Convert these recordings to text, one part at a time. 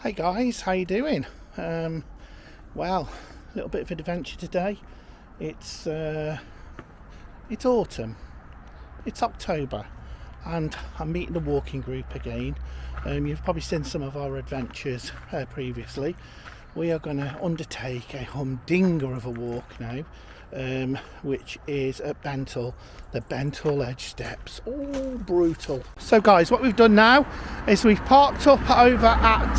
Hey guys, how you doing? Well, a little bit of an adventure today. It's autumn, it's October, and I'm meeting a walking group again. You've probably seen some of our adventures previously. We are going to undertake a humdinger of a walk now, which is at Benthall, the Benthall Edge steps. Oh, brutal. So guys, what we've done now is we've parked up over at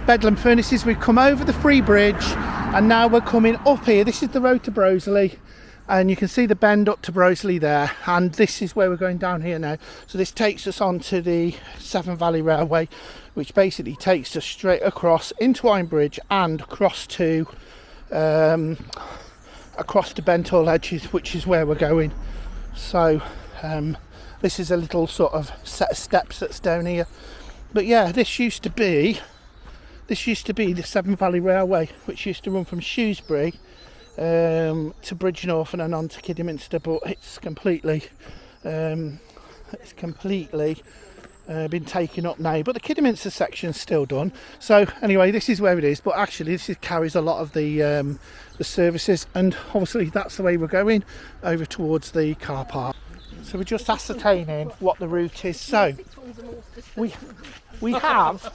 Bedlam Furnaces. We've come over the Free Bridge and now we're coming up here. This is the road to Broseley, and you can see the bend up to Broseley there, and this is where we're going down here now. So this takes us on to the Severn Valley Railway, which basically takes us straight across into Ironbridge and across to Benthall Ledge, which is where we're going. So this is a little sort of set of steps that's down here. But yeah, this used to be the Severn Valley Railway, which used to run from Shrewsbury to Bridgnorth and then on to Kidderminster, but it's completely been taken up now, but the Kidderminster section's still done. So anyway, this is where it is, but actually this carries a lot of the services, and obviously that's the way we're going, over towards the car park. So we're just ascertaining what the route is. So we have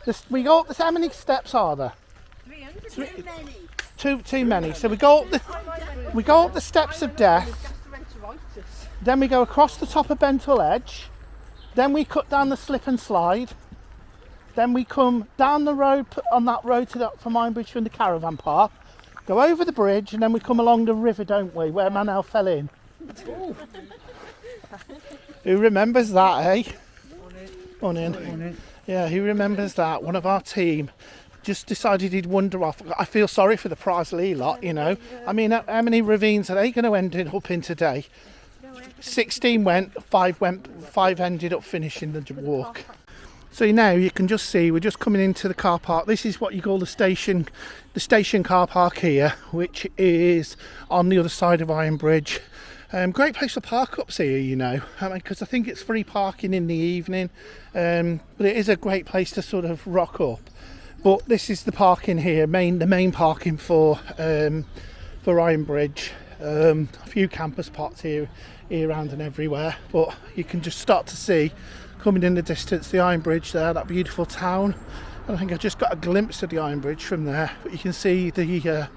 this, we go up this, how many steps are there? 300. Too many. So we go up the steps of death, then we go across the top of Benthall Edge, then we cut down the slip and slide, then we come down the road, on that road from Ironbridge from the caravan park, go over the bridge, and then we come along the river, don't we, where Manel fell in. Who remembers that, eh? Morning. Yeah, who remembers that? One of our team just decided he'd wander off. I feel sorry for the Prisley lot, you know. I mean, how many ravines are they going to end up in today? 16 went, 5 ended up finishing the walk. So now you can just see we're just coming into the car park. This is what you call the station car park here, which is on the other side of Ironbridge. Great place for park ups here, you know, because I think it's free parking in the evening, but it is a great place to sort of rock up. But this is the parking here, the main parking for Ironbridge. A few camper spots here around and everywhere, but you can just start to see, coming in the distance, the Ironbridge there, that beautiful town. I think I just got a glimpse of the Ironbridge from there, but you can see the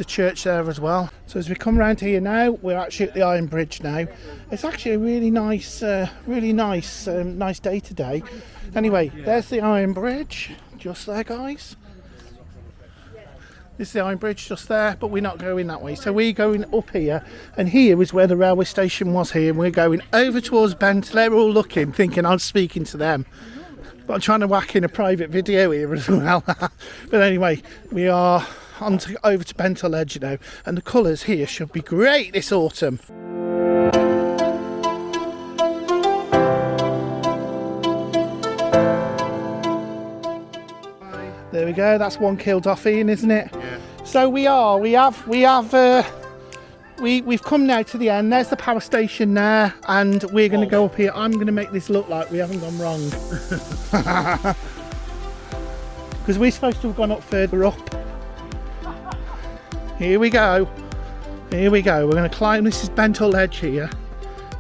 church there as well. So as we come around here now, we're actually at the Ironbridge now. It's actually a really nice day today. Anyway, there's the Ironbridge, just there, guys. This is the Ironbridge just there, but we're not going that way. So we're going up here, and here is where the railway station was here, and we're going over towards Benthall. They're all looking, thinking I'm speaking to them. But I'm trying to whack in a private video here as well. But anyway, we are over to Benthall Edge now, and the colours here should be great this autumn. There we go, that's one killed off Ian, isn't it? Yeah. So we've come now to the end. There's the power station there, and we're going to go up here. I'm going to make this look like we haven't gone wrong. Because we're supposed to have gone up further up. Here we go. We're going to climb. This is Benthall Edge here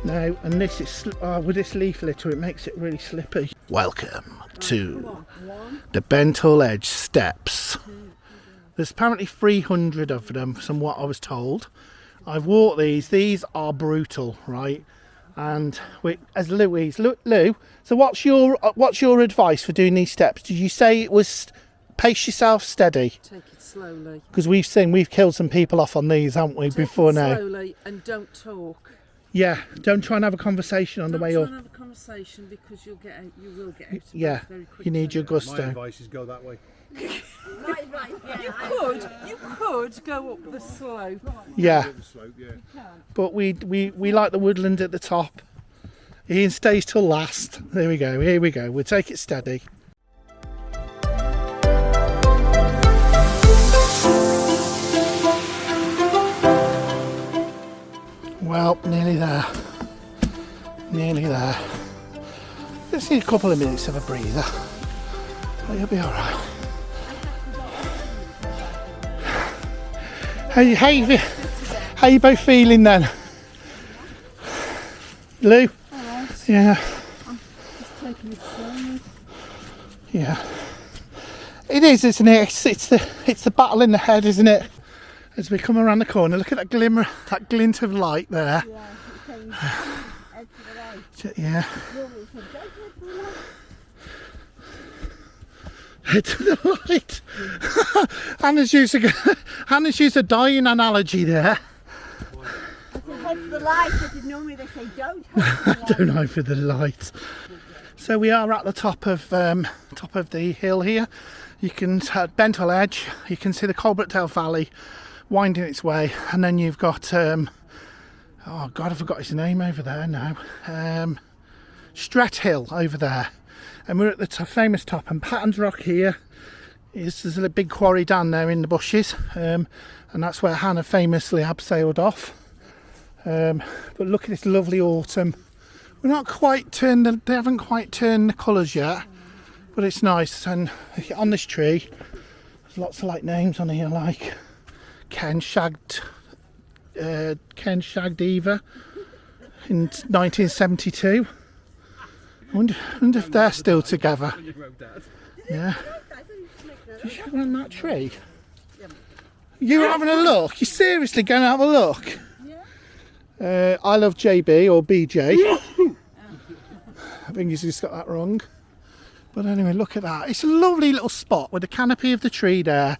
now, and this is with this leaf litter, it makes it really slippy. Welcome to the Benthall Edge steps. There's apparently 300 of them, from what I was told. I've walked these are brutal, right? And as Lou, so what's your advice for doing these steps? Did you say it was pace yourself, steady? Take it slowly. Because we've killed some people off on these, haven't we, before now? Slowly, and don't talk. Yeah, don't try and have a conversation on the way up. Don't try and have a conversation, because you will get out of Yeah, very quickly. you need your gusto. My advice is go that way. You could go up the slope. Yeah, The slope, yeah. but we like the woodland at the top. Ian stays till last. There we go, here we go. We'll take it steady. Well, nearly there. Just need a couple of minutes of a breather. But you'll be alright. How you both feeling then? Lou? Alright. Yeah. I'm just taking it slowly. Yeah. It is, isn't it? It's the battle in the head, isn't it? As we come around the corner, look at that glimmer, that glint of light there. Yeah, Yeah. Head to the light. Hannah's used a dying analogy there. I said head for the light, because normally they say don't head for the light. Don't head for the light. So we are at the top of the hill here. You can at Benthall Edge. You can see the Coalbrookdale Valley winding its way, and then you've got oh God, I forgot his name over there now. Stret Hill over there, and we're at the famous top. And Patton's Rock here there's a big quarry down there in the bushes, and that's where Hannah famously abseiled off. But look at this lovely autumn. We're not quite turned. They haven't quite turned the colours yet, but it's nice. And on this tree, there's lots of like names on here, like Ken shagged Eva in 1972. I wonder if they're still together. Yeah. Did you shag around that tree? You were having a look? You're seriously going to have a look? I love JB or BJ. I think he's just got that wrong. But anyway, look at that. It's a lovely little spot with the canopy of the tree there.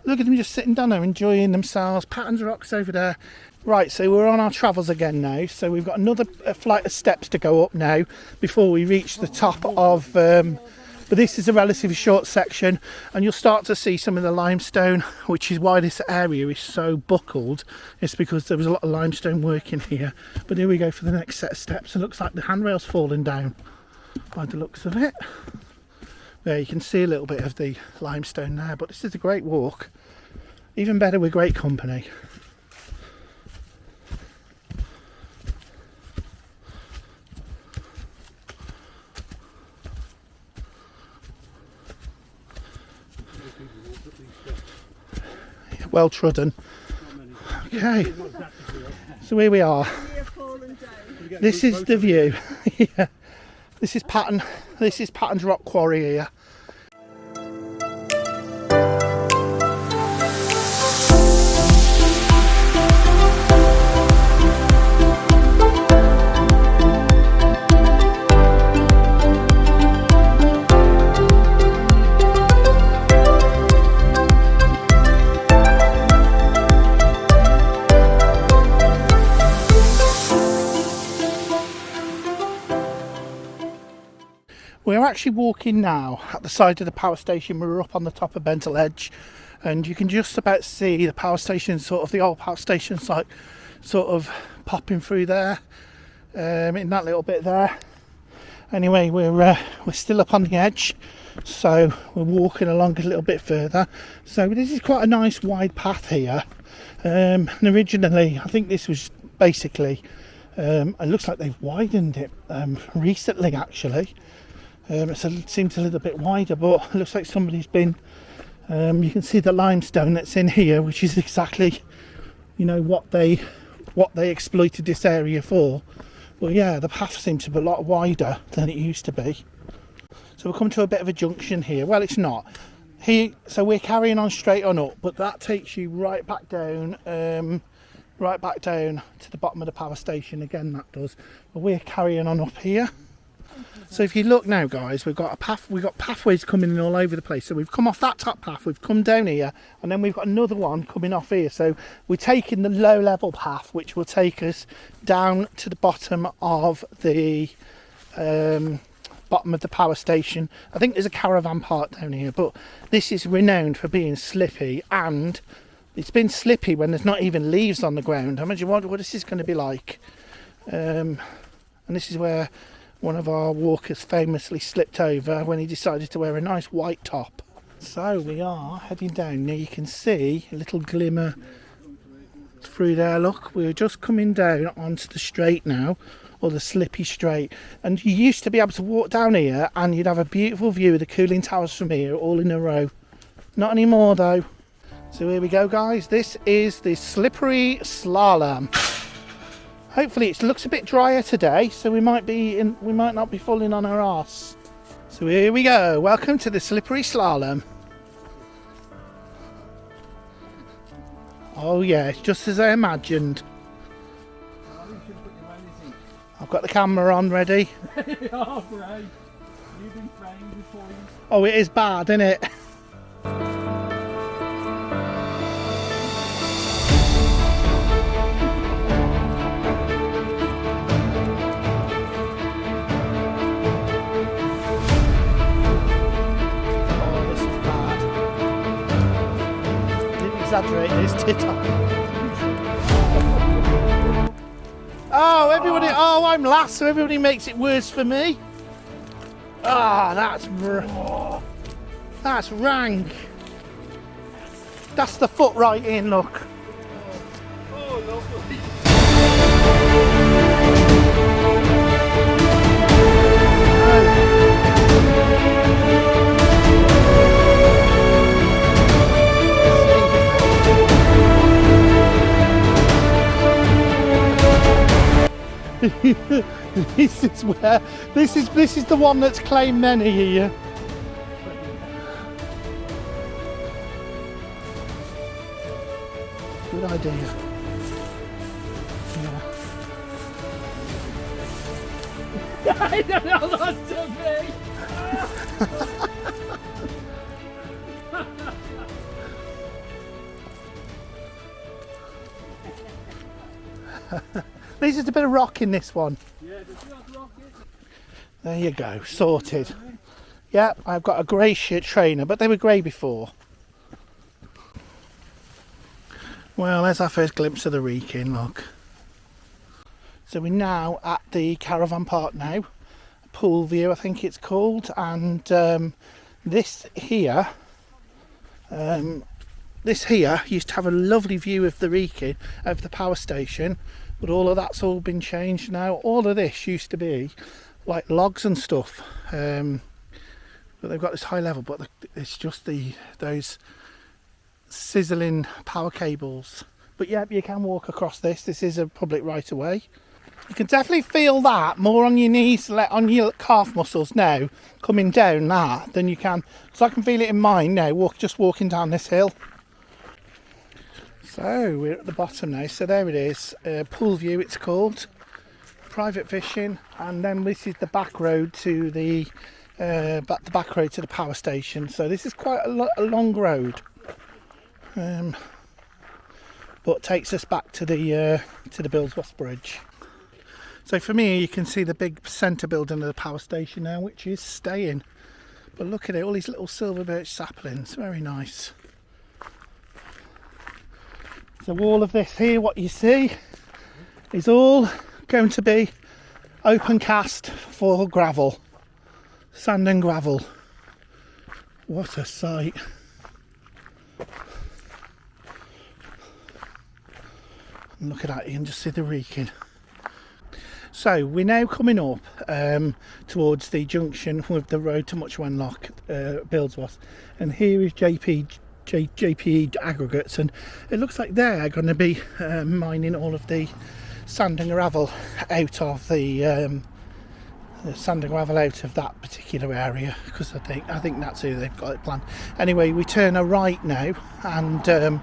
Look at them just sitting down there enjoying themselves. Patton's Rock's over there. Right, so we're on our travels again now. So we've got another flight of steps to go up now before we reach the top of... but this is a relatively short section, and you'll start to see some of the limestone, which is why this area is so buckled. It's because there was a lot of limestone work in here. But here we go for the next set of steps. It looks like the handrail's falling down by the looks of it. There you can see a little bit of the limestone there, but this is a great walk. Even better with great company. Well trodden. Okay, so here we are. This is the view. Yeah. This is Patton's Rock Quarry here. We're actually walking now at the side of the power station. We're up on the top of Benthall Edge, and you can just about see the power station, sort of the old power station site, sort of popping through there, in that little bit there. Anyway, we're still up on the edge, so we're walking along a little bit further. So this is quite a nice wide path here. And originally, I think this was basically, it looks like they've widened it recently actually. It seems a little bit wider, but it looks like somebody's been, you can see the limestone that's in here, which is exactly, you know, what they exploited this area for. Well, yeah, the path seems to be a lot wider than it used to be. So we'll come to a bit of a junction here. Well, it's not here, so we're carrying on straight on up, but that takes you right back down to the bottom of the power station again. That does, but we're carrying on up here. So if you look now, guys, we've got pathways coming in all over the place. So we've come off that top path, we've come down here, and then we've got another one coming off here. So we're taking the low level path, which will take us down to the bottom of the power station. I think there's a caravan park down here, but this is renowned for being slippy, and it's been slippy when there's not even leaves on the ground. I imagine what this is going to be like. And this is where one of our walkers famously slipped over when he decided to wear a nice white top. So we are heading down. Now you can see a little glimmer through there. Look, we're just coming down onto the straight now, or the Slippy Strait. And you used to be able to walk down here and you'd have a beautiful view of the cooling towers from here, all in a row. Not anymore though. So here we go, guys. This is the Slippery Slarlom. Hopefully it looks a bit drier today, so we might not be falling on our arse. So here we go. Welcome to the Slippery Slarlom. Oh yeah, it's just as I imagined. I've got the camera on ready. Oh, great. You've been framed before you... Oh, it is bad, isn't it? Exaggerate this, did I? Oh, everybody! Oh, I'm last, so everybody makes it worse for me. Ah, that's rank. That's the foot right in. Look. Oh, lovely. This is the one that's claimed many here. Good idea. Yeah. I don't know what to be. There's just a bit of rock in this one. Yeah, does it have rocket? There you go, sorted. Yeah, I've got a grey shirt trainer, but they were grey before. Well, there's our first glimpse of the Wrekin, look. So we're now at the caravan park now. Pool view, I think it's called. And this here used to have a lovely view of the Wrekin, of the power station. But all of that's all been changed now. All of this used to be like logs and stuff. But they've got this high level, but it's just those sizzling power cables. But yeah, you can walk across this. This is a public right of way. You can definitely feel that more on your knees, on your calf muscles now, coming down that than you can. Because I can feel it in mine now, just walking down this hill. So we're at the bottom now. So there it is, pool view it's called. Private fishing, and then this is the back road to the back road to the power station. So this is quite a long road, but takes us back to the Bilsworth Bridge. So for me, you can see the big centre building of the power station now, which is staying. But look at it, all these little silver birch saplings, very nice. So all of this here, what you see, is all going to be open cast for gravel, sand and gravel. What a sight. And look at that, you can just see the Wrekin. So we're now coming up towards the junction with the road to Much Wenlock, Bilsworth, and here is JPE aggregates, and it looks like they're going to be mining all of the sand and gravel out of the sand and gravel out of that particular area, because I think that's who they've got it planned. Anyway, we turn a right now, and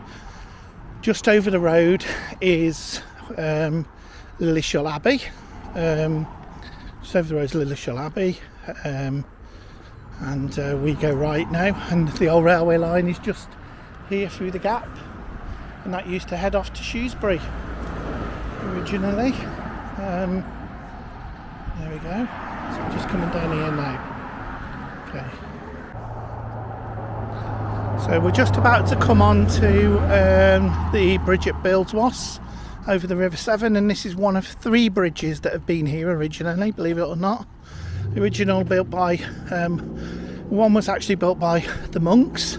just over the road is Lillishall Abbey. Just over the road is Lillishall Abbey, and we go right now, and the old railway line is just here through the gap, and that used to head off to Shrewsbury originally. There we go. So we're just coming down here now. Okay. So we're just about to come on to the bridge at Bilsworth over the River Severn, and this is one of 3 bridges that have been here originally, believe it or not. The original built by, one was actually built by the monks,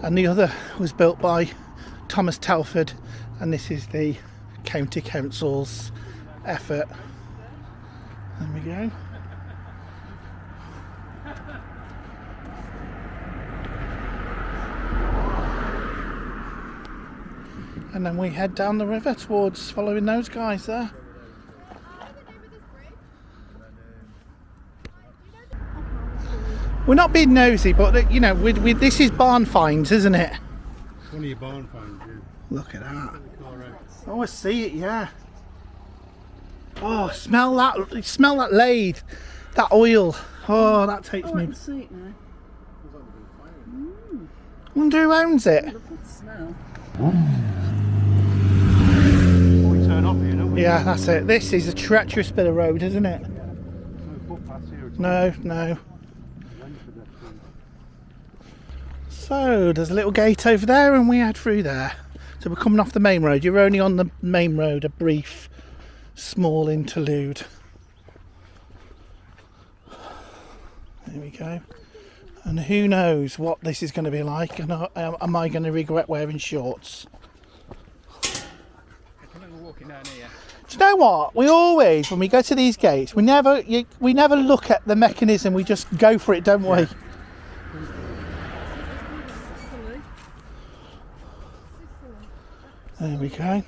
and the other was built by Thomas Telford, and this is the County Council's effort. There we go. And then we head down the river towards following those guys there. We're not being nosy, but you know, this is barn finds, isn't it? One of your barn finds, yeah. Look at that. Oh, I see it, yeah. Oh, smell that lathe, that oil. Oh, that takes me. I can see it now. Wonder who owns it. Lovely smell. We turn off here, don't we? Yeah, that's it. This is a treacherous bit of road, isn't it? No footpaths here. No. So there's a little gate over there, and we head through there. So we're coming off the main road. You're only on the main road, a brief, small interlude. There we go. And who knows what this is going to be like, and am I going to regret wearing shorts? Walking down here. Do you know what? We always, when we go to these gates, we never look at the mechanism. We just go for it, don't we? There we go.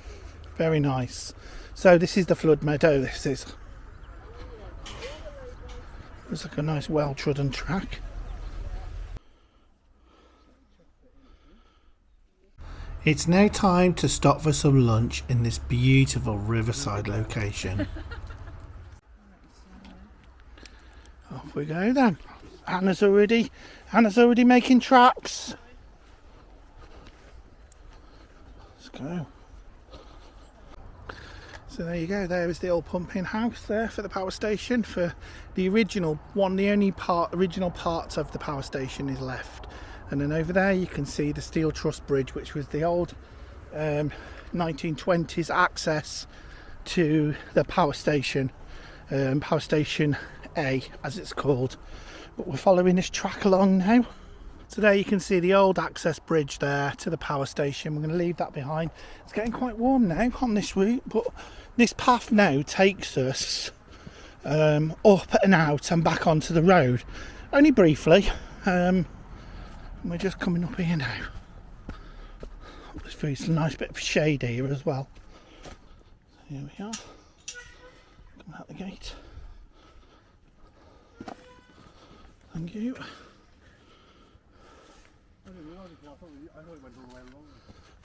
Very nice. So this is the flood meadow. This is. Looks like a nice, well-trodden track. It's now time to stop for some lunch in this beautiful riverside location. Off we go then. Anna's already making tracks. Let's go. So there you go, there is the old pumping house there for the power station. For the original one, the only original parts of the power station is left. And then over there you can see the steel truss bridge, which was the old 1920s access to the power station A as it's called. But we're following this track along now. So there you can see the old access bridge there to the power station. We're going to leave that behind. It's getting quite warm now on this route, but this path now takes us up and out and back onto the road, only briefly. We're just coming up here now. There's a nice bit of shade here as well. Here we are. Come out the gate. Thank you.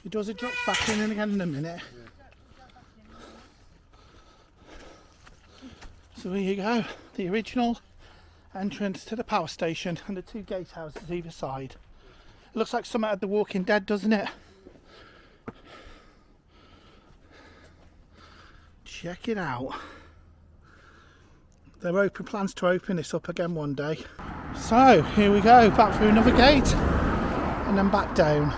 It does, it drops back in and again in a minute. So here you go, the original entrance to the power station and the two gatehouses either side. It looks like something out of The Walking Dead, doesn't it? Check it out. They're open, plans to open this up again one day. So here we go, back through another gate and then back down.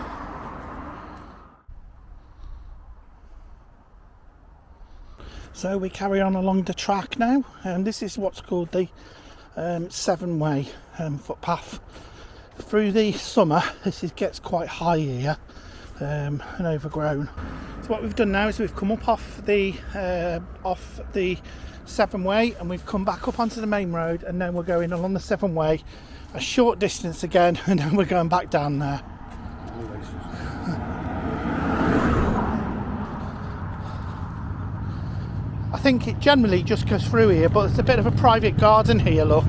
So we carry on along the track now, and this is what's called the 7-way footpath. Through the summer this gets quite high here and overgrown. So what we've done now is we've come up off the 7-way and we've come back up onto the main road, and then we're going along the 7-way a short distance again, and then we're going back down there. I think it generally just goes through here, but it's a bit of a private garden here, look.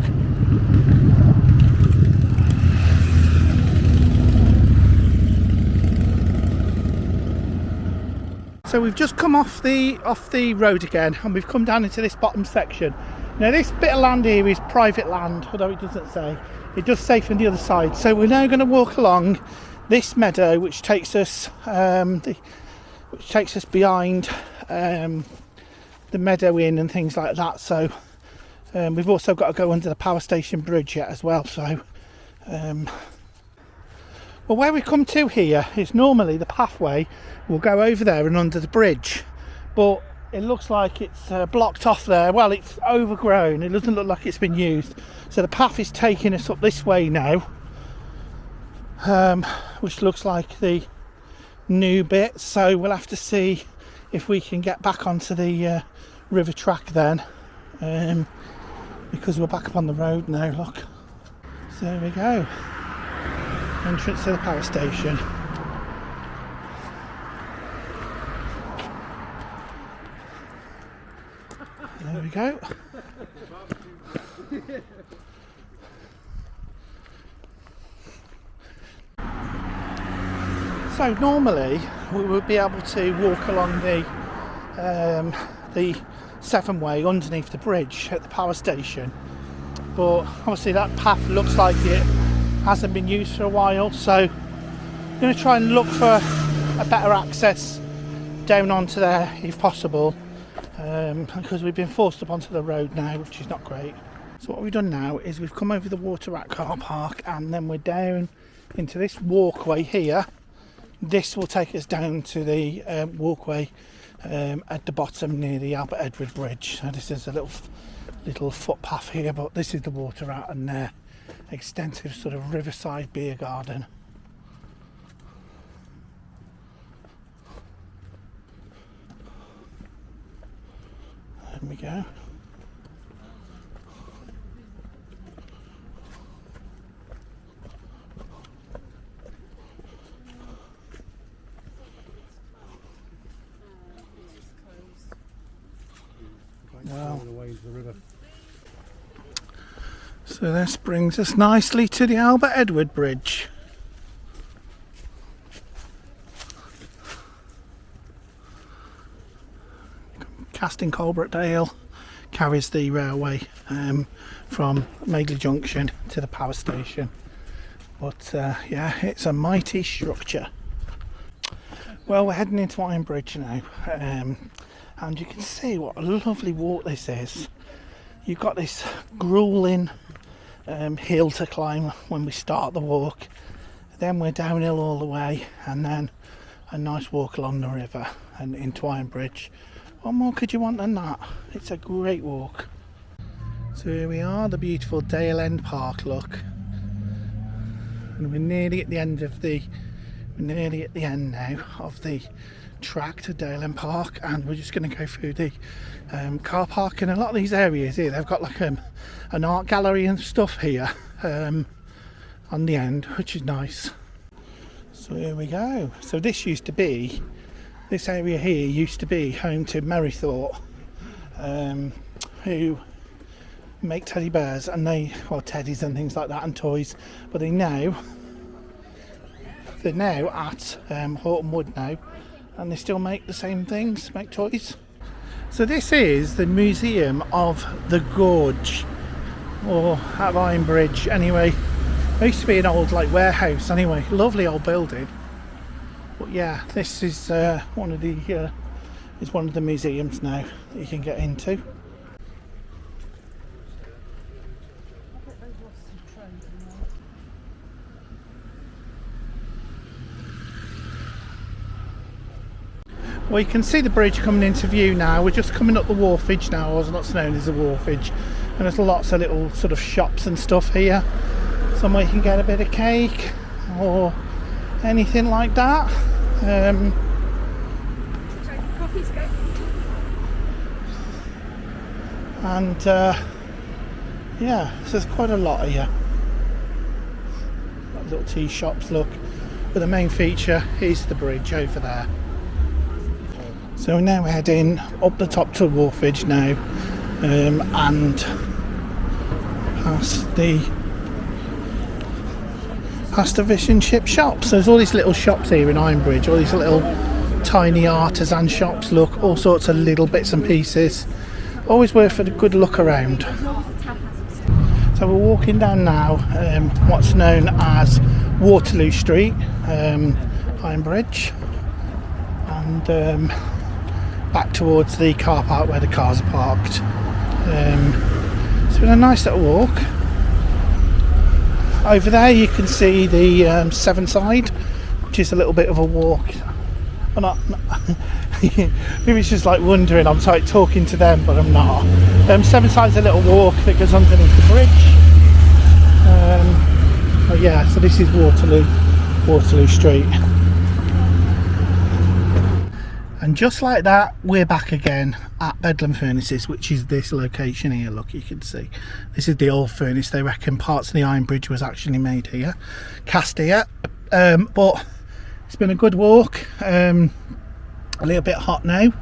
So we've just come off the road again, and we've come down into this bottom section. Now this bit of land here is private land, although it doesn't say. It does say from the other side. So we're now going to walk along this meadow, which takes us behind the meadow inn and things like that. So we've also got to go under the power station bridge yet as well. So well, where we come to here is normally the pathway will go over there and under the bridge, but it looks like it's blocked off there. Well, it's overgrown, it doesn't look like it's been used, so the path is taking us up this way now, which looks like the new bit. So we'll have to see if we can get back onto the river track then. because we're back up on the road now, look. So there we go. Entrance to the power station. There we go. So normally we would be able to walk along the 7-way underneath the bridge at the power station, but obviously that path looks like it hasn't been used for a while, so I'm going to try and look for a better access down onto there if possible, because we've been forced up onto the road now, which is not great. So what we've done now is we've come over the water rat car park, and then we're down into this walkway here. This will take us down to the walkway at the bottom near the Albert Edward Bridge. So this is a little footpath here, but this is the water rat and their extensive sort of riverside beer garden. There we go. Wow. So this brings us nicely to the Albert Edward Bridge. Casting Coalbrookdale carries the railway from Madeley Junction to the power station. But yeah, it's a mighty structure. Well, we're heading into Ironbridge now. And you can see what a lovely walk this is. You've got this grueling hill to climb when we start the walk. Then we're downhill all the way, and then a nice walk along the river and into Ironbridge. What more could you want than that? It's a great walk. So here we are, the beautiful Dale End Park, look. And we're nearly at the end now of the track to Dale End Park, and we're just going to go through the car park. In a lot of these areas here, they've got like an art gallery and stuff here on the end, which is nice. So here we go. So this area here used to be home to Merrythought, who make teddy bears, and teddies and things like that, and toys, but they're now at Horton Wood now, and they still make the same things, make toys. So this is the Museum of the Gorge, or at Ironbridge anyway. It used to be an old warehouse anyway, lovely old building. But yeah, this is one of the museums now that you can get into. Well, you can see the bridge coming into view now. We're just coming up the wharfage now, or what's known as the wharfage, and there's lots of little sort of shops and stuff here. Somewhere you can get a bit of cake or anything like that. And yeah, so there's quite a lot here. Little tea shops, look, but the main feature is the bridge over there. So we're now heading up the top to Wharfage now, and past the fish and chip shops. There's all these little shops here in Ironbridge, all these little tiny artisan shops, look, all sorts of little bits and pieces. Always worth a good look around. So we're walking down now what's known as Waterloo Street, Ironbridge, and back towards the car park where the cars are parked. So it's been a nice little walk. Over there you can see the Severn side, which is a little bit of a walk. Well, maybe it's just like wondering, I'm like talking to them, but I'm not. Severn side's a little walk that goes underneath the bridge. But yeah, so this is Waterloo Street. And just like that, we're back again at Bedlam Furnaces, which is this location here. Look, you can see this is the old furnace. They reckon parts of the Ironbridge was actually made here, cast here. But it's been a good walk, a little bit hot now,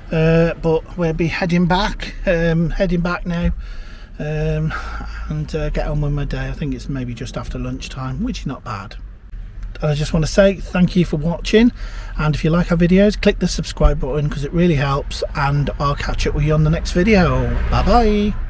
but we'll be heading back now, and get on with my day. I think it's maybe just after lunchtime, which is not bad. And I just want to say thank you for watching, and if you like our videos, click the subscribe button because it really helps, and I'll catch up with you on the next video. Bye bye.